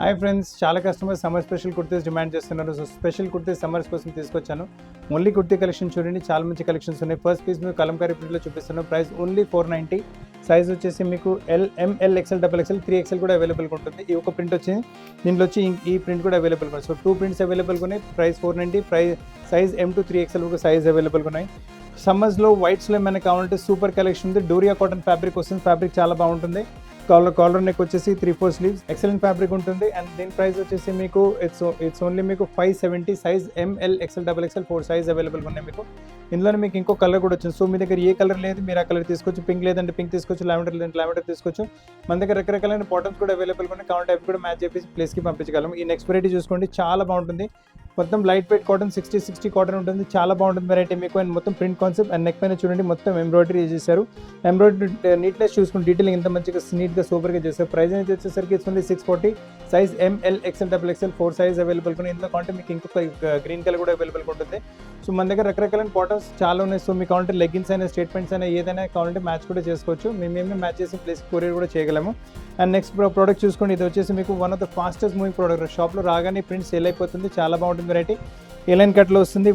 Hi friends, చాలా customers summer special kurtis demand చేస్తున్నారు. So special kurtis summers కోసం తీసుకొచ్చాను. ఓన్లీ కుర్తీ కలెక్షన్ చూడండి, చాలా మంచి కలెక్షన్స్ ఉన్నాయి. ఫస్ట్ పీస్ మీకు కలంకారీ ప్రింట్లో చూపిస్తున్నాను. Price only 490. సైజ్ వచ్చేసి మీకు ML, XL, XXL, 3XL కూడా అవైలబుల్గా ఉంటుంది. ఈ ఒక ప్రింట్ వచ్చింది, దీంట్లో వచ్చి ఈ ప్రింట్ కూడా అవైలబుల్గా ఉంది. సో 2 ప్రింట్స్ అవైలబుల్గా ఉన్నాయి. Price 490. Size M to 3XL ఒక సైజ్ అవైలబుల్గా ఉన్నాయి. సమ్మర్స్లో వైట్స్లో ఏమైనా కావాలంటే సూపర్ కలెక్షన్ ఉంది. డోరియా కాటన్ ఫ్యాబ్రిక్ వస్తుంది. ఫ్యాబ్రిక్ చాలా బాగుంటుంది. కాలర్ నెక్ వచ్చేసి 3/4 స్లీవ్స్, ఎక్సలెంట్ ఫ్యాబ్రిక్ ఉంటుంది. అండ్ దీని ప్రైస్ వచ్చేసి మీకు ఇట్స్ ఓన్లీ మీకు 570. Size ML, XL, XXL 4 size అవైలబుల్గా ఉన్నాయి మీకు. ఇందులోనే మీకు ఇంకో కలర్ కూడా వచ్చింది. సో మీ దగ్గర ఏ కలర్ లేదు, మీరు ఆ కలర్ తీసుకోవచ్చు. పింక్ లేదంటే పింక్ తీసుకోవచ్చు, లావెండర్ లేదంటే లావెండర్ తీసుకోవచ్చు. మన దగ్గర రకరకాలైన బాటమ్స్ కూడా అవైలబుల్గా ఉన్నాయి. కావాలంటే అవి కూడా మ్యాచ్ చేసి ప్లేస్కి పంపించగలం. ఈ నెక్స్ట్ వెరైటీ చూసుకోండి, చాలా బాగుంటుంది. మొత్తం లైట్ వెయిట్ కాటన్, 60 కాటన్ ఉంటుంది. చాలా బాగుంటుంది వెరైటీ మీకు. అండ్ మొత్తం ప్రింట్ కాన్సెప్ట్. అండ్ నెక్ పైన చూడండి మొత్తం ఎంబ్రాయిడరీ చేశారు. ఎంబ్రాయిడరీ నీట్నెస్ చూసుకుని డీటెయిలింగ్ ఎంత మంచిగా నీట్గా సూపర్గా చేశారు. ప్రైస్ అనేది వచ్చేసరికి ఇస్తుంది 640. Size ML, XL, XXL 4 size available ఉన్నాయి. ఇందులో కావాలంటే మీకు ఇంకొక గ్రీన్ కలర్ కూడా అవైలబుల్గా ఉంటుంది. సో మన దగ్గర రకరకాలైన బాటమ్స్ చాలా ఉన్నాయి. సో మీకు కావాలంటే లెగ్గిన్స్ అయినా, స్టేట్ ప్యాంట్స్ అయినా ఏదైనా కావాలంటే మ్యాచ్ కూడా చేసుకోవచ్చు. మేమేమి మ్యాచ్ చేసి ప్లేస్ కొరియర్ కూడా చేయగలము. అండ్ నెక్స్ట్ ప్రోడక్ట్ చూసుకోండి, ఇది వచ్చేసి మీకు one of the fastest moving product. షాప్లో రాగానే ప్రింట్ సేల్ అయిపోతుంది. చాలా బాగుంటుంది వెరైటీ. ఎలైన్ కట్లో వస్తుంది.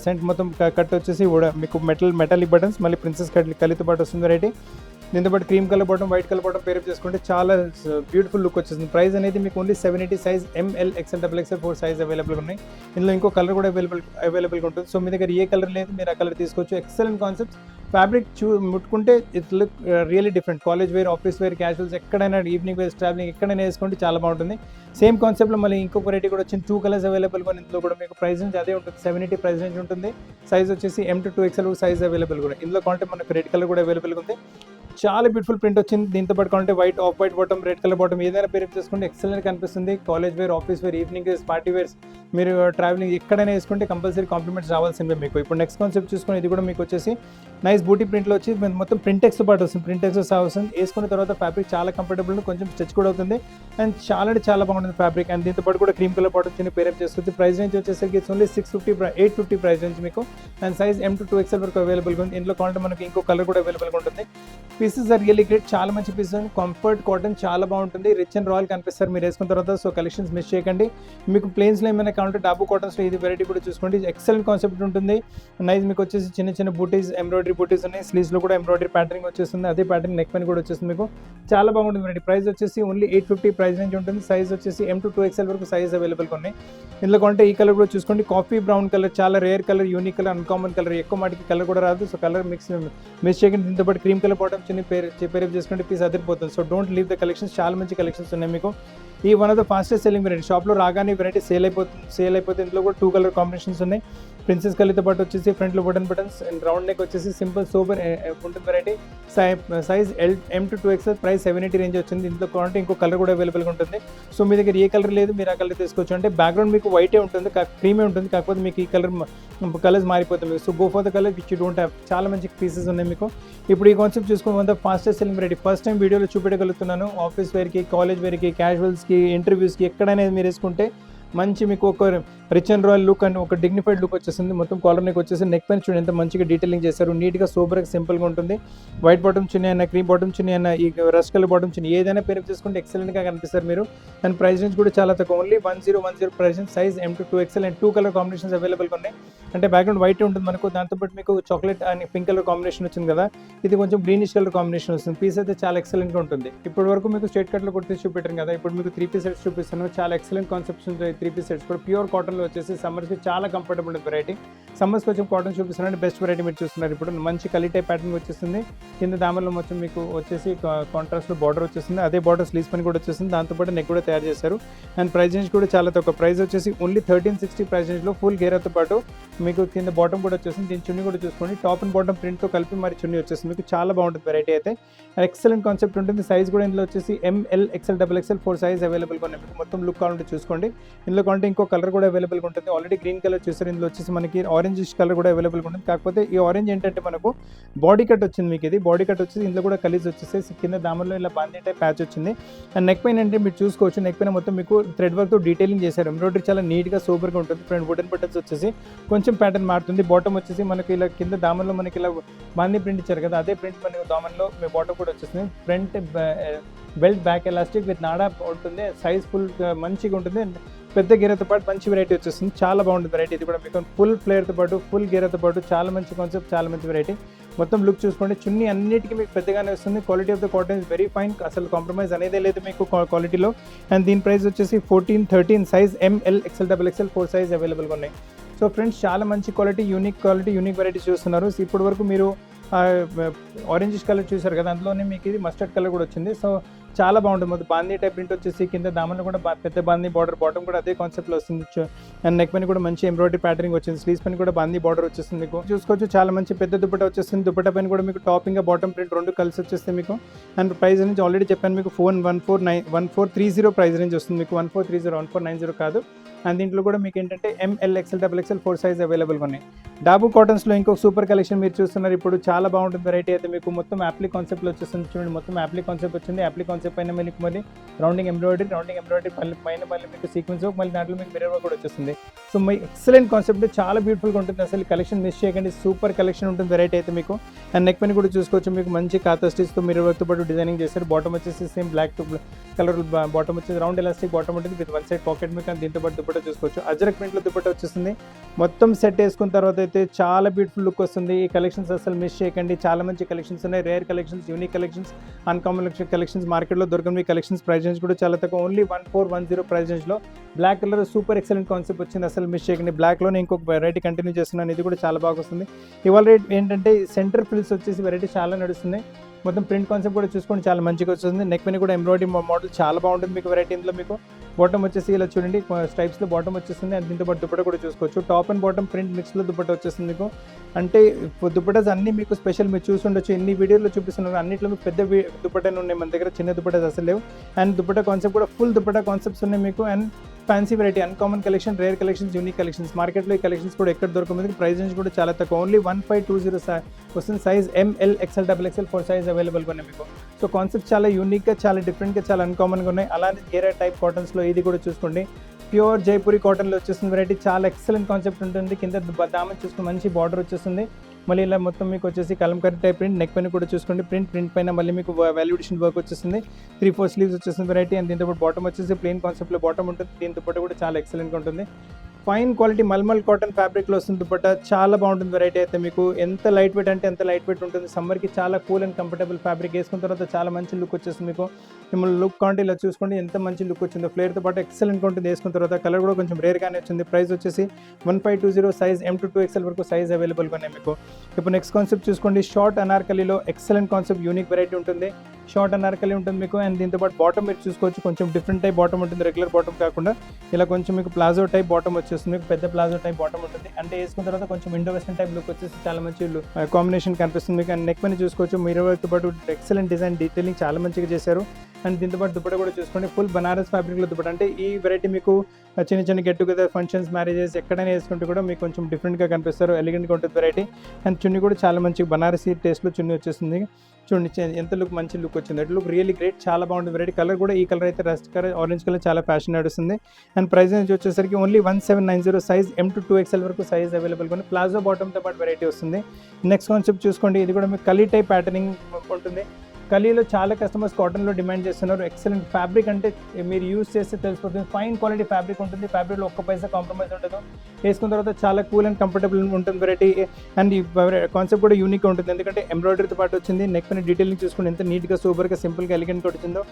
సెంట్ మొత్తం కట్ వచ్చేసి మీకు మెటాలిక్ బటన్స్, మళ్ళీ ప్రిన్సెస్ కట్తో పాటు వస్తుంది వెరైటీ. దీంతో పాటు cream colour bottom, white colour bottom pair up చేసుకుంటే చాలా బ్యూటిఫుల్ లుక్ వచ్చేస్తుంది. ప్రైస్ అనేది మీకు only 780. Size ML, XL, XXL 4 size అవైలబుల్గా ఉన్నాయి. ఇందులో ఇంకో కలర్ కూడా అవైలబుల్గా ఉంటుంది. సో మీ దగ్గర ఏ కలర్ లేదు, మీరు ఆ కలర్ తీసుకోవచ్చు. Excellent concepts. ఫ్యాబ్రిక్ ముట్టుకుంటే it look really different. College wear, office wear, casuals ఎక్కడైనా, ఈవినింగ్ వేర్, ట్రావెలింగ్ ఎక్కడైనా వేసుకుంటే చాలా బాగుంటుంది. సేమ్ కాన్సెప్ట్లో మళ్ళీ ఇంకొక వెరైటీ కూడా వచ్చింది. 2 కలర్స్ అవైలబుల్గా. ఇందులో కూడా మీకు ప్రైస్ నుంచి అదే ఉంటుంది, 780 ప్రైస్ రేంజ్ ఉంటుంది. సైజ్ వచ్చేసి M to 2XL సైజ్ అవైలబుల్గా ఉన్నాయి. ఇందులో కావాలంటే మనకు రెడ్ కలర్ కూడా అవైలబుల్గా ఉంది. చాలా బ్యూటిఫుల్ ప్రింట్ వచ్చింది. దీంతో పాటు కావాలంటే off white bottom, red colour bottom ఏదైనా పేరప్ చేసుకుంటే ఎక్సలెంట్ కనిపిస్తుంది. College wear, office wear, evening wears, party wears, మీరు ట్రావెలింగ్ ఎక్కడైనా వేసుకుంటే కంపల్సరీ కాంప్లిమెంట్స్ రావాల్సిందే మీకు. ఇప్పుడు నెక్స్ట్ కాన్సెప్ట్ చూసుకుని, ఇది కూడా మీకు వచ్చేసి నైస్ బూటీ ప్రింట్లో వచ్చి మొత్తం ప్రింటెక్స్తో పాటు వస్తుంది. ప్రింటెక్స్ వస్తుంది. వేసుకున్న తర్వాత ఫ్యాబ్రిక్ చాలా కంఫర్టబుల్, కొంచెం స్ట్రెచ్ కూడా అవుతుంది. అండ్ చాలా బాగుంటుంది ఫ్యాబ్రిక్. అండ్ దీంతో పాటు కూడా క్రీమ్ కలర్ బాటమ్ చిన్న పేరప్ చేసుకోవచ్చు. ప్రైస్ రేంజ్ వచ్చేసరికి ఇట్స్ ఓన్లీ 850 ప్రైస్ రేంజ్ మీకు. And size M to 2XL వరకు అవైలబుల్గా ఉంది. ఇందులో కావాలంటే మనకి ఇంకో కలర్ కూడా అవైలబుల్గా ఉంటుంది. పీసెస్ ఆర్ రియల్లీ గ్రేట్, చాలా మంచి పీసెస్ అండి. కంఫర్ట్ కాటన్ చాలా బాగుంటుంది. రిచ్ అండ్ రాయల్ కనిపిస్తారు మీరు వేసుకున్న తర్వాత. సో కలెక్షన్స్ మిస్ చేయకండి. మీకు ప్లేన్స్లో ఏమైనా కావాలంటే డాబు కాటన్స్లో ఇది వెరైటీ కూడా చూసుకోండి. ఎక్సలెంట్ కాన్సెప్ట్ ఉంటుంది. నైస్ మీకు వచ్చేసి చిన్న బూటీస్, ఎంబ్రాయిడరీ బూటీస్ ఉన్నాయి. స్లీవ్స్లో కూడా ఎంబ్రాయిడరీ ప్యాటర్నింగ్ వచ్చేస్తుంది. అదే ప్యాటర్న్ నెక్ పైన కూడా వచ్చేస్తుంది మీకు. చాలా బాగుంటుంది వెరైటీ. ప్రైస్ వచ్చేసి ఓన్లీ 850 ప్రైస్ రేంజ్ ఉంటుంది. సైజ్ వచ్చేసి M to 2XL వరకు సైజ్ అవైలబుల్గా ఉన్నాయి. ఇందులో కావాలంటే ఈ కలర్ కూడా చూసుకోండి. కాఫీ బ్రౌన్ కలర్, చాలా rare colour, unique colour, uncommon colour. ఎక్కువ మాటికి కలర్ కూడా రాదు. సో కలర్ మిస్ చేయకండి. దీంతో పాటు క్రీమ్ కలర్ బాటమ్ చిన్న పేరప్ చేసుకుంటే పీస్ అదిరిపోతుంది. So don't leave the collections. చాలా మంచి కలెక్షన్స్ ఉన్నాయి మీకు. ఈ one of the fastest selling variety. షాప్లో రాగానే వెరైటీ సేల్ అయిపోతుంది. ఇందులో కూడా 2 కలర్ కాంబినేషన్స్ ఉన్నాయి. ప్రిన్సెస్ కలీతో పాటు వచ్చేసి ఫ్రంట్లో బటన్స్ అండ్ రౌండ్ నెక్ వచ్చేసి సింపుల్ సూపర్ ఉంటుంది variety. Size M to 2XL, price 780 range వచ్చింది. ఇందులో కావాలంటే ఇంకో కలర్ కూడా అవైలబుల్గా ఉంటుంది. సో మీ దగ్గర ఏ కలర్ లేదు, మీరు ఆ కలర్ తీసుకోవచ్చు. అంటే బ్యాక్గ్రౌండ్ మీకు వైటే ఉంటుంది, క్రీమే ఉంటుంది. కాకపోతే మీకు ఈ కలర్స్ మారిపోతుంది. So go for the colour which you don't have. చాలా మంచి పీసెస్ ఉన్నాయి మీకు. ఇప్పుడు ఈ కాన్సెప్ట్ చూసుకుని one the fastest selling variety. First time వీడియోలో చూపెట్టగలుగుతున్నాను. ఆఫీస్ వేర్కి, కాలేజ్ వేర్కి, క్యాజువల్స్కి, ఇంటర్వ్యూస్కి ఎక్కడైనా మీరు వేసుకుంటే మంచి మీకు ఒక rich and royal look and ఒక డిగ్నిఫైడ్ లుక్ వచ్చేసింది. మొత్తం కాలర్ నెక్ వచ్చేసి నెక్ పైన చూడండి ఎంత మంచిగా డీటెయిలింగ్ చేశారు. నీట్గా సూపర్గా సింపుల్గా ఉంటుంది. వైట్ బాటమ్ చిన్న అయినా, క్రీమ్ బాటమ్ చిన్న అయినా, ఈ రష్ కలర్ బాటమ్ చిన్న ఏదైనా పేరప్ చేసుకుంటే ఎక్సలెంట్గా కనిపిస్తారు మీరు. అండ్ ప్రైస్ రేంజ్ కూడా చాలా తక్కువ, only 1010 price range. Size M to 2XL and 2 colour combinations అవైలబుల్గా ఉన్నాయి. అంటే బ్యాక్గ్రౌండ్ వైట్ ఉంటుంది మనకు, దాంతోపాటు మీకు chocolate and pink colour combination వచ్చింది కదా, ఇది కొంచెం గ్రీనిష్ కలర్ కాంబినేషన్ వస్తుంది. పీస్ అయితే చాలా ఎక్సలెంట్గా ఉంటుంది. ఇప్పటి వరకు మీకు స్ట్రేట్ కట్లో కుర్తీస్ చూపెట్టాను కదా, ఇప్పుడు మీకు 3 పీస్ సెట్స్ చూపిస్తున్నాను. చాలా ఎక్సలెంట్ కాన్సెప్ట్స్ ఉంటాయి. 3 పీస్ సెట్స్ కూడా ప్యూర్ కాటన్లో వచ్చేసి సమ్మర్స్కి చాలా కంఫర్టబుల్ వెరైటీ. సమ్మర్స్కి వచ్చి కాటన్ చూపిస్తున్నాను. బెస్ట్ వెరైటీ మీరు చూస్తున్నారు. ఇప్పుడు మంచి కలిటే ప్యాటర్న్ వచ్చేస్తుంది. కింద దామల్లో మొత్తం మీకు వచ్చేసి కాంట్రాస్ట్లో బార్డర్ వచ్చేస్తుంది. అదే బార్డర్ స్లీవ్స్ పని కూడా వచ్చేస్తుంది. దాంతోపాటు నెక్ కూడా తయారు చేశారు. అండ్ ప్రైస్ రేంజ్ కూడా చాలా తక్కువ. ప్రైస్ వచ్చేసి ఓన్లీ 1360 ప్రైస్ రేంజ్లో ఫుల్ గేరాతో పాటు మీకు కింద బాటమ్ కూడా వచ్చేస్తుంది. దీని చున్నీ కూడా చూసుకోండి. టాప్ అండ్ బాటమ్ ప్రింట్తో కలిపి మరి చున్నీ వచ్చేస్తుంది. మీకు చాలా బాగుంటుంది వెరైటీ అయితే. ఎక్సలెంట్ కాన్సెప్ట్ ఉంటుంది. సైజ్ కూడా ఇందులో వచ్చేసి ML, XL, XXL 4 సైజ్ అవైలబుల్గా ఉన్నాయి. మీకు మొత్తం లుక్ కావాలంటే చూసుకోండి. ఇందులో కావాలంటే ఇంకో కలర్ కూడా అవైలబుల్గా ఉంటుంది. ఆల్రెడీ గ్రీన్ కలర్ చూసారు. ఇందులో వచ్చేసి మనకి ఆరెంజ్ కలర్ కూడా అవైలబుల్గా ఉంటుంది. కాకపోతే ఈ ఆరెంజ్ ఏంటంటే మనకు బాడీ కట్ వచ్చింది. మీకు ఇది బాడీ కట్ వచ్చేసి ఇందులో కూడా కలీజ్ వచ్చేసి కింద దామల్లో ఇలా బాందీ టైప్ ప్యాచ్ వచ్చింది. అండ్ నెక్ పైన అంటే మీరు చూసుకోవచ్చు. నెక్ పైన మొత్తం మీకు థ్రెడ్ వర్క్తో డీటెయిలింగ్ చేశారు. ఎంబ్రాయిడరీ చాలా నీట్గా సూపర్గా ఉంటుంది. ఫ్రంట్ వుడెన్ బటన్స్ వచ్చేసి కొంచెం ప్యాటర్న్ మారుతుంది. బాటమ్ వచ్చేసి మనకి ఇలా కింద దామన్లో మనకి ఇలా బాందీ ప్రింట్ ఇచ్చారు కదా, అదే ప్రింట్ మనకి దామన్లో మీ బాటమ్ కూడా వచ్చేస్తుంది. Front belt back elastic with nada ఉంటుంది, సైజ్ ఫుల్ మంచిగా ఉంటుంది, పెద్ద గేరతో పాటు మంచి వెరైటీ వచ్చేస్తుంది, చాలా బాగుంటుంది వెరైటీ. ఇది కూడా మీకు ఫుల్ ఫ్లేర్తో పాటు ఫుల్ గేరతో పాటు చాలా మంచి కాన్సెప్ట్, చాలా మంచి వెరైటీ. మొత్తం లుక్ చూసుకోండి, చున్నీ అన్నిటికీ మీకు పెద్దగానే వస్తుంది. Quality of the cotton is very fine, అసలు కాంప్రమైజ్ అనేదే లేదు మీకు క్వాలిటీలో. అండ్ దీని ప్రైస్ వచ్చేసి 14-13 size ML XL XXL 4 size అవైలబుల్గా ఉన్నాయి. సో ఫ్రెండ్స్, చాలా మంచి క్వాలిటీ, యూనిక్ వెరైటీ చూస్తున్నారు. ఇప్పటి వరకు మీరు ఆరెంజ్ కలర్ చూసారు కదా, అందులోనే మీకు ఇది మస్టర్డ్ కలర్ కూడా వచ్చింది. సో చాలా బాగుంటుంది. మొత్తం బాందీ టైప్ ప్రింట్ వచ్చేసి కింద దామన్లో కూడా పెద్ద బాందీ బార్డర్, బాటమ్ కూడా అదే కాన్సెప్ట్లో వస్తుంది. అండ్ నెక్ పైన కూడా మంచి ఎంబ్రాయిడరీ ప్యాటర్నింగ్ వచ్చింది, స్లీవ్స్ పైన కూడా బాందీ బార్డర్ వచ్చేస్తుంది. మీకు చూసుకోవచ్చు చాలా మంచి పెద్ద దుపట్టా వచ్చేస్తుంది. దుపట్టా పైన కూడా మీకు టాప్ ఇంకా బాటమ్ ప్రింట్ రెండు కలిసి వచ్చేస్తే మీకు. అండ్ ప్రైస్ నుంచి ఆల్రెడీ చెప్పాను మీకు, 1430 ప్రైస్ రేంజ్ వస్తుంది మీకు, 1490 కాదు. అండ్ దీంట్లో కూడా మీకు ఏంటంటే ML XL XXL 4 సైజ్ అవైలబుల్గా ఉన్నాయి. డాబు కాటన్స్లో ఇంకొక సూపర్ కలెక్షన్ మీరు చూస్తున్నారు ఇప్పుడు, చాలా బాగుంటుంది వెరైటీ అయితే మీకు. మొత్తం యాప్లీ కాన్సెప్ట్లో వచ్చేస్తుంది చూడండి, మొత్తం యాప్లీ కాన్సెప్ట్ వచ్చింది. యాప్లీ కాన్సెప్ట్ పైన మీకు మళ్ళీ రౌండింగ్ ఎంబ్రాయిడరీ పైన మళ్ళీ మీకు సీక్వెన్స్ మళ్ళీ దాంట్లో మీకు మిర్రర్ వర్క్ కూడా వచ్చేస్తుంది. సో మై ఎక్సలెంట్ కాన్సెప్ట్, చాలా బ్యూటిఫుల్గా ఉంటుంది. అసలు కలెక్షన్ మిస్ చేయకండి, సూపర్ కలెక్షన్ ఉంటుంది వెరైటీ అయితే మీకు. అండ్ నెక్ పైన కూడా చూసుకోవచ్చు మీకు మంచి కాతా స్టిచ్తో మిర్రర్ వర్క్తో పాటు డిజైనింగ్ చేశారు. బాటమ్ వచ్చేసి same black to colour bottom వచ్చేసి రౌండ్ ఎలాస్టిక్ బాటమ్ ఉంటుంది విత్ వన్ సైడ్ పాకెట్ మీకు. అండ్ దీంతో పాటు దుపట్టా చూసుకోవచ్చు, అజ్రక్ ప్రింట్లో దుపట్టా వచ్చేస్తుంది. మొత్తం సెట్ వేసుకున్న తర్వాత అయితే చాలా బ్యూటిఫుల్ లుక్ వస్తుంది. ఈ కలెక్షన్స్ అసలు మిస్ చేయకండి, చాలా మంచి కలెక్షన్స్ ఉన్నాయి. Rare collections, unique collections, uncommon collections, మార్కెట్లో దొరకని కలెక్షన్స్. ప్రైస్ రేంజ్ కూడా చాలా తక్కువ, ఓన్లీ 1410 ప్రైస్ రేంజ్లో. Black colour super excellent concept వచ్చింది, అసలు మిస్ చేయకండి. బ్లాక్లోనే ఇంకొక వెరైటీ కంటిన్యూ చేస్తున్నాను, ఇది కూడా చాలా బాగా వస్తుంది. ఇవాళ రేట్ ఏంటంటే సెంటర్ ఫిల్స్ వచ్చేసి వెరైటీ చాలా నడుస్తుంది. మొత్తం ప్రింట్ కాన్సెప్ట్ కూడా చూసుకోండి, చాలా మంచిగా వస్తుంది. నెక్ పైన కూడా ఎంబ్రాయిడరీ మోడల్ చాలా బాగుంటుంది మీకు వెరైటీ. ఇందులో మీకు బాటమ్ వచ్చేసి ఇలా చూడండి స్ట్రైప్స్లో బాటమ్ వచ్చేస్తుంది. అండ్ దీంతో పాటు దుపట్టా కూడా చూసుకోవచ్చు, టాప్ అండ్ బాటమ్ ప్రింట్ మిక్స్లో దుపట్టా వచ్చేస్తుంది మీకు. అంటే దుపట్టాస్ అన్నీ మీకు స్పెషల్, మీరు చూసుండొచ్చు ఎన్ని వీడియోలో చూపిస్తున్నారు, అన్నింటిలో మీకు పెద్ద దుపట్టాలు ఉన్నాయి మన దగ్గర, చిన్న దుపట్టాస్ అసలు లేవు. అండ్ దుపట్టా కాన్సెప్ట్ కూడా ఫుల్ దుపట్టా కాన్సెప్ట్స్ ఉన్నాయి మీకు. And fancy variety, uncommon collection, rare collections, unique collections. మార్కెట్లో ఈ కలెక్షన్స్ కూడా ఎక్కడ దొరకదు. ప్రైస్ రేంజ్ కూడా చాలా తక్కువ, ఓన్లీ 1520 వస్తుంది. Size ML XL XXL 4 size అవైలబుల్గా ఉన్నాయి మీకు. సో కాన్సెప్ట్ చాలా యూనిక్గా, చాలా డిఫరెంట్గా, చాలా అన్కామన్గా ఉన్నాయి. అలానే గేరా టైప్ కాటన్స్లో ఇది కూడా చూసుకోండి, ప్యూర్ జైపూరి కాటన్లో వచ్చేస్తుంది వెరైటీ, చాలా ఎక్సలెంట్ కాన్సెప్ట్ ఉంటుంది. కింద దామన్ చూసుకుని మంచి బార్డర్ వచ్చేస్తుంది. మళ్ళీ ఇలా మొత్తం మీకు వచ్చేసి కలంకారీ టైప్ ప్రింట్, నెక్ పైన కూడా చూసుకోండి ప్రింట్ పైన మళ్ళీ మీకు వాల్యుడేషన్ వర్క్ వచ్చేస్తుంది. 3-4 స్లీవ్స్ వచ్చేస్తుంది వెరైటీ. అండ్ దీంతో పాటు బాటమ్ వచ్చేసి ప్లెయిన్ కాన్సెప్ట్లో బాటమ్ ఉంటుంది. దీంతో పాటు కూడా చాలా ఎక్సలెంట్గా ఉంటుంది. ఫైన్ క్వాలిటీ మల్మల్ కాటన్ ఫ్యాబ్రిక్లో వస్తుంది దుపట్టా, చాలా బాగుంటుంది వెరైటీ అయితే మీకు. ఎంత లైట్ వెయిట్ అంటే ఎంత లైట్ వెయిట్ ఉంటుంది. సమ్మర్కి చాలా కూల్ అండ్ కంఫర్టబుల్ ఫ్యాబ్రిక్, వేసుకున్న తర్వాత చాలా మంచి లుక్ వచ్చేస్తుంది మీకు. మిమ్మల్ని లుక్ కాంటే ఇలా చూసుకోండి ఎంత మంచి లుక్ వచ్చిందో, ఫ్లేర్తో పాటు ఎక్సలెంట్గా ఉంటుంది. వేసుకున్న తర్వాత కలర్ కూడా కొంచెం రేర్గానే వచ్చింది. ప్రైస్ వచ్చేసి 1520 సైజ్ M to 2XL వరకు సైజ్ అవైలబుల్గా ఉన్నాయి మీకు. ఇప్పుడు నెక్స్ట్ కాన్సెప్ట్ చూసుకోండి, షార్ట్ అనార్కలీలో ఎక్సలెంట్ కాన్సెప్ట్, యూనిక్ వెరైటీ ఉంటుంది. షార్ట్ అనార్కలి ఉంటుంది మీకు. అండ్ దీంతో పాటు బాటమ్ మీరు చూసుకోవచ్చు, కొంచెం డిఫరెంట్ టైప్ బాటమ్ ఉంటుంది, రెగ్యులర్ బాటమ్ కాకుండా ఇలా కొంచెం మీకు ప్లాజో టైప్ బాటమ్ వచ్చేస్తుంది. మీకు పెద్ద ప్లాజో టైప్ బాటమ్ ఉంటుంది. అంటే వేసుకున్న తర్వాత కొంచెం ఇండో వెస్టర్న్ టైప్ లుక్ వచ్చేసి చాలా మంచి కాంబినేషన్ కనిపిస్తుంది మీకు. అండ్ నెక్ పైన చూసుకోవచ్చు మిర్రర్తో పాటు ఎక్సలెంట్ డిజైన్, డీటెయిలింగ్ చాలా మంచిగా చేశారు. అండ్ దీంతో పాటు దుపట్టా కూడా చూసుకోండి, ఫుల్ బనారస్ ఫ్యాబ్రిక్లో దుపట్టా. అంటే ఈ వెరైటీ మీకు చిన్న గెట్ టుగెదర్ ఫంక్షన్స్, మ్యారేజెస్ ఎక్కడైనా వేసుకుంటే కూడా మీకు కొంచెం డిఫరెంట్గా కనిపిస్తారు, ఎలిగెంట్గా ఉంటుంది వెరైటీ. అండ్ చున్నీ కూడా చాలా మంచి బనారసీ టేస్ట్లో చున్నీ వచ్చేస్తుంది. చూడండి ఎంత మంచి లుక్ వచ్చింది, అట్ లుక్ రియల్లీ గ్రేట్, చాలా బాగుంటుంది వెరైటీ. కలర్ కూడా ఈ కలర్ అయితే రస్ట్ కలర్, ఆరెంజ్ కలర్ చాలా ఫ్యాషన్ నడుస్తుంది. అండ్ ప్రైస్ నుంచి వచ్చేసరికి only 1790 size M to 2XL వరకు సైజ్ అవైలబుల్గా ఉంది. ప్లాజో బాటమ్తో పాటు వెరైటీ వస్తుంది. నెక్స్ట్ కాన్సెప్ట్ చూసుకోండి, ఇది కూడా మీకు కలీ టైప్ ప్యాటర్నింగ్ ఉంటుంది. కలీలో చాలా కస్టమర్స్ కాటన్లో డిమాండ్ చేస్తున్నారు. ఎక్సలెంట్ ఫ్యాబ్రిక్, అంటే మీరు యూస్ చేస్తే తెలిసిపోతుంది, ఫైన్ క్వాలిటీ ఫ్యాబ్రిక్ ఉంటుంది. ఫ్యాబ్రిక్లో ఒక్క పైసా కాంప్రమైజ్ ఉండదు. వేసుకున్న తర్వాత చాలా కూల్ అండ్ కంఫర్టబుల్ ఉంటుంది వెరైటీ. అండ్ ఈ కాన్సెప్ట్ కూడా యూనిక్ ఉంటుంది, ఎందుకంటే ఎంబ్రాయిడరీతో పాటు వచ్చింది. నెక్ పైన డీటెయిలింగ్ చూసుకుంటే ఎంత నీట్గా, సూపర్గా, సింపుల్గా, ఎలిగెంట్గా వచ్చిందో.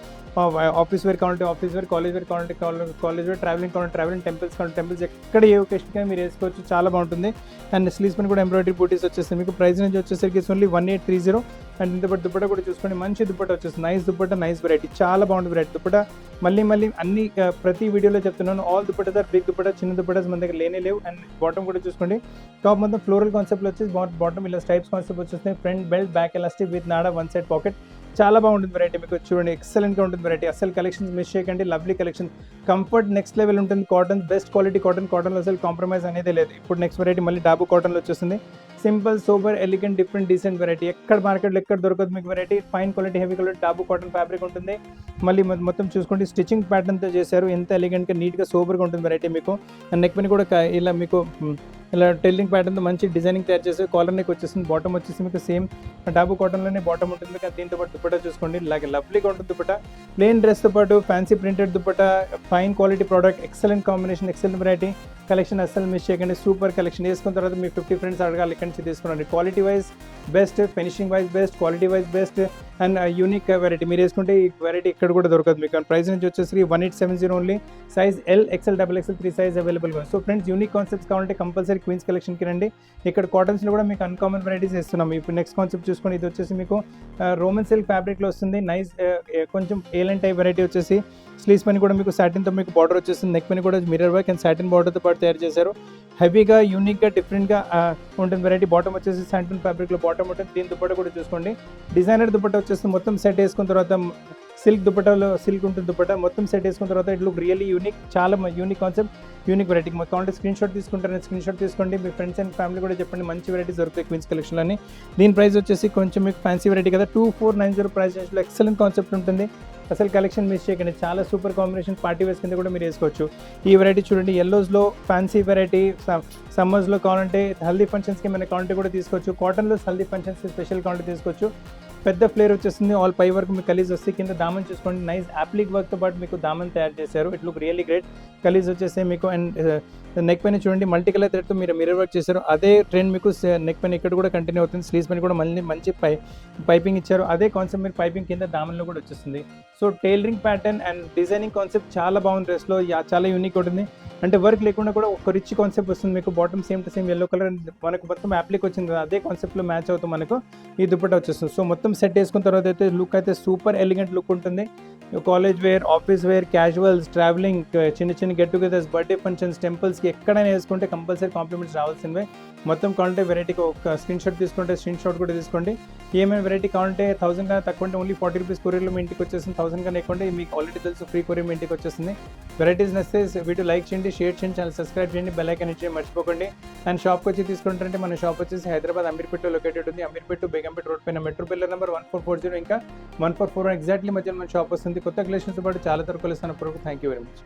ఆఫీస్ వేర్ కావాలంటే ఆఫీస్ వేర్, కాలేజ్ వేర్ కావాలంటే కాలేజ్ వేర్, ట్రావెలింగ్ కావాలంటే ట్రావెలింగ్, టెంపుల్స్ ఎక్కడ ఏ ఒకేషన్గా మీరు వేసుకోవచ్చు, చాలా బాగుంటుంది. అండ్ స్లీవ్స్ పైన కూడా ఎంబ్రాయిడరీ బూటీస్ వచ్చేస్తాయి మీకు. ప్రైస్ నుంచి వచ్చేసరికి ఓన్లీ 1830. అండ్ ఇంత పాటు దుపట్టా కూడా చూసుకోండి, మంచి దుపట్టా వచ్చేస్తుంది. నైస్ దుపట్టా, నైస్ వెరైటీ, చాలా బాగుంటుంది వెరైటీ. దుపట్టా మళ్ళీ అన్ని ప్రతి వీడియోలో చెప్తున్నాను, all dupattas are big dupatta, చిన్న దుపట్టాస్ మన దగ్గర లేనే లేవు. అండ్ బాటమ్ కూడా చూసుకోండి, టాప్ మొత్తం ఫ్లోరల్ కాన్సెప్ట్లో వచ్చేసి బాటమ్ ఇలా స్ట్రైప్స్ కాన్సెప్ట్ వచ్చేస్తుంది. Front belt, back elastic with nada, one side pocket, చాలా బాగుంటుంది వెరైటీ మీకు. చూడండి ఎక్సలెంట్గా ఉంటుంది వెరైటీ, అసలు కలెక్షన్స్ మిస్ చేయకండి. Lovely collection, comfort next level ఉంటుంది. కాటన్ బెస్ట్ క్వాలిటీ కాటన్లో అసలు కాంప్రమైజ్ అనేది లేదు. ఇప్పుడు నెక్స్ట్ వెరైటీ మళ్ళీ డాబు కాటన్లో వచ్చేస్తుంది. Simple, super, elegant, different, decent variety, ఎక్కడ మార్కెట్లో ఎక్కడ దొరకదు మీకు variety. Fine quality, heavy quality dabu cotton fabric ఉంటుంది. మళ్ళీ మొత్తం చూసుకోండి, స్టిచ్చింగ్ ప్యాటర్న్తో చేశారు, ఎంత ఎలిగెంట్గా, నీట్గా, సూపర్గా ఉంటుంది వెరైటీ మీకు. అండ్ నెక్ పైన కూడా ఇలా మీకు ఇలా టెల్లింగ్ ప్యాటర్న్తో మంచి డిజైనింగ్ తయారు చేసి కాలర్ నెక్ వచ్చేసింది. బాటమ్ వచ్చేసి మీకు సేమ్ డాబు కాటన్లోనే బాటమ్ ఉంటుంది. కానీ దీంతో పాటు దుపట్టా చూసుకోండి, ఇలాగే లవ్లీగా ఉంటుంది దుపట్టా. ప్లెయిన్ డ్రెస్తో పాటు fancy printed dupatta, fine quality product, excellent combination, excellent variety collection. అస్సలు మిస్ చేయకండి. Super collection. వేసుకున్న తర్వాత మీ 50 ఫ్రెండ్స్ అడగాలి ఇక్కడి నుంచి తీసుకున్నాను. Quality wise best, finishing wise best, quality wise best and unique variety. మీరు వేసుకుంటే ఈ వెరైటీ ఇక్కడ కూడా దొరకదు మీకు. ప్రైస్ నుంచి వచ్చేసి 1870 only. Size L, XL, double XL 3 size అవైలబుల్గా. సో ఫ్రెండ్స్, యూనిక్ కాన్సెప్ట్స్ కావాలంటే కంపల్సరీ క్వీన్స్ కలెక్షన్కి రండి. ఇక్కడ కాటన్స్లో కూడా మీకు అన్కామన్ వెరైటీస్ ఇస్తున్నాం. ఇప్పుడు నెక్స్ట్ కాన్సెప్ట్ చూసుకొని ఇది వచ్చేసి మీకు రోమన్ సిల్క్ ఫ్యాబ్రిక్లో వస్తుంది. నైస్ కొంచెం ఏలెంట్ టైప్ వెరైటీ వచ్చేసి స్లీవ్స్ పని కూడా మీకు సాటిన్తో మీకు బార్డర్ వచ్చేస్తుంది. నెక్ పని కూడా మిర్రర్ వర్క్ అండ్ సాటిన్ బార్డర్తో పాటు తయారు చేశారు. హెవీగా, యూనిక్గా, డిఫరెంట్గా ఉంటుంది వెరైటీ. బాటమ్ వచ్చేసి సాటిన్ ఫ్యాబ్రిక్లో బాటమ్ ఉంటుంది. దీని దుపట్టా కూడా చూసుకోండి, డిజైనర్ దుపట్టా వచ్చేసి మొత్తం సెట్ వేసుకున్న తర్వాత సిల్క్ దుపట్టాలో సిల్క్ ఉంటుంది దుపట్టా. మొత్తం సెట్ వేసుకున్న తర్వాత ఇట్ లుక్ రియల్లీ యూనిక్. చాలా యూనిక్ కాన్సెప్ట్, యూనిక్ వెరైటీ. మొత్తం అంటే స్క్రీన్ షాట్ తీసుకుంటారని స్క్రీన్ షాట్ తీసుకోండి. మీ ఫ్రెండ్స్ అండ్ ఫ్యామిలీ కూడా చెప్పండి, మంచి వెరైటీస్ దొరుకుతాయి క్వీన్స్ కలెక్షన్లో అని. దీని ప్రైస్ వచ్చేసి కొంచెం మీకు ఫ్యాన్సీ వెరైటీ కదా, 2490 ప్రైస్ రేంజ్లో ఎక్సలెంట్ కాన్సెప్ట్ ఉంటుంది. అసలు కలెక్షన్ మిస్ చేయకండి. చాలా సూపర్ కాంబినేషన్, పార్టీ వేస్ కింద కూడా మీరు వేసుకోవచ్చు. ఈ వెరైటీ చూడండి, ఎల్లోస్లో ఫ్యాన్సీ వెరైటీ. సమ్మర్స్లో కావాలంటే హల్దీ ఫంక్షన్స్కి మన కావాలంటే కూడా తీసుకోవచ్చు. కాటన్లో హల్దీ ఫంక్షన్స్కి స్పెషల్ కావాలంటే తీసుకోవచ్చు. పెద్ద ఫ్లేర్ వచ్చేస్తుంది. ఆల్ పై వరకు మీకు కలీజ్ వస్తాయి. కింద దామన్ చూసుకోండి, నైస్ యాప్లిక్ వర్క్తో పాటు మీకు దామన్ తయారు చేశారు. It look really great. Kallis వచ్చేసి మీకు అండ్ నెక్ పైన చూడండి మల్టీ కలర్ థ్రెడ్తో మీరు మిర్రర్ వర్క్ చేశారు. అదే ట్రెండ్ మీకు నెక్ పైన ఇక్కడ కూడా కంటిన్యూ అవుతుంది. స్లీవ్స్ పైన కూడా మళ్ళీ మంచి పైపింగ్ ఇచ్చారు. అదే కాన్సెప్ట్ మీరు పైపింగ్ కింద దామన్లో కూడా వచ్చేస్తుంది. So tailoring pattern and designing concept చాలా బాగుంది. డ్రెస్లో చాలా యూనిక్ ఉంటుంది. అంటే వర్క్ లేకుండా కూడా ఒక రిచ్ కాన్సెప్ట్ వస్తుంది మీకు. Bottom same to same yellow colour మనకు మొత్తం యాప్లిక్ వచ్చింది కదా, అదే కాన్సెప్ట్లో మ్యాచ్ అవుతూ మనకు ఈ దుపట్టా వచ్చేస్తుంది. సో మొత్తం సెట్ వేసుకున్న తర్వాత అయితే లుక్ అయితే సూపర్ ఎలిగెంట్ లుక్ ఉంటుంది. College wear, office wear, casuals, travelling, చిన్న చిన్న గెట్ టుగెదర్స్, బర్త్డే ఫంక్షన్స్, టెంపుల్స్కి ఎక్కడైనా వేసుకుంటే కంపల్సరీ కాంప్లిమెంట్స్ రావాల్సినవే. మొత్తం కావాలంటే వెరైటీకి ఒక స్క్రీన్ షాట్ తీసుకుంటే స్క్రీన్ షాట్ కూడా తీసుకోండి. ఏమైనా వెరైటీ కావాలంటే 1000 కన్నా తక్కువ అంటే ఓన్లీ 40 రూపీస్ కొరియర్లో మీ ఇంటికి వచ్చేస్తుంది. 1000 కన్నా ఎక్కువ అంటే మీకు ఆల్రెడీ తెలుసు ఫ్రీ కొరియర్ మీ ఇంటికి వచ్చేస్తుంది. వెరైటీస్ నచ్చితే వీడియో లైక్ చేయండి, షేర్ చేయండి, ఛానల్ సబ్స్క్రైబ్ చేయండి, బెల్ ఐకాన్ ఇచ్చి మర్చిపోకండి. అండ్ షాప్కి వచ్చి తీసుకుంటారంటే మన షాప్ వచ్చేసి హైదరాబాద్ అమీర్పేటలో లొకేటెడ్ ఉంది. అమీర్పేట బేగంపేట రోడ్ పైన మెట్రో పిల్లర్ నెంబర్ 1440 ఇంకా 144 ఎగ్జాక్ట్లీ మధ్యలో మన షాప్ వస్తుంది. కొత్త కలెక్షన్స్తో పాటు చాలా తరకు కలుస్తాను. Thank you very much.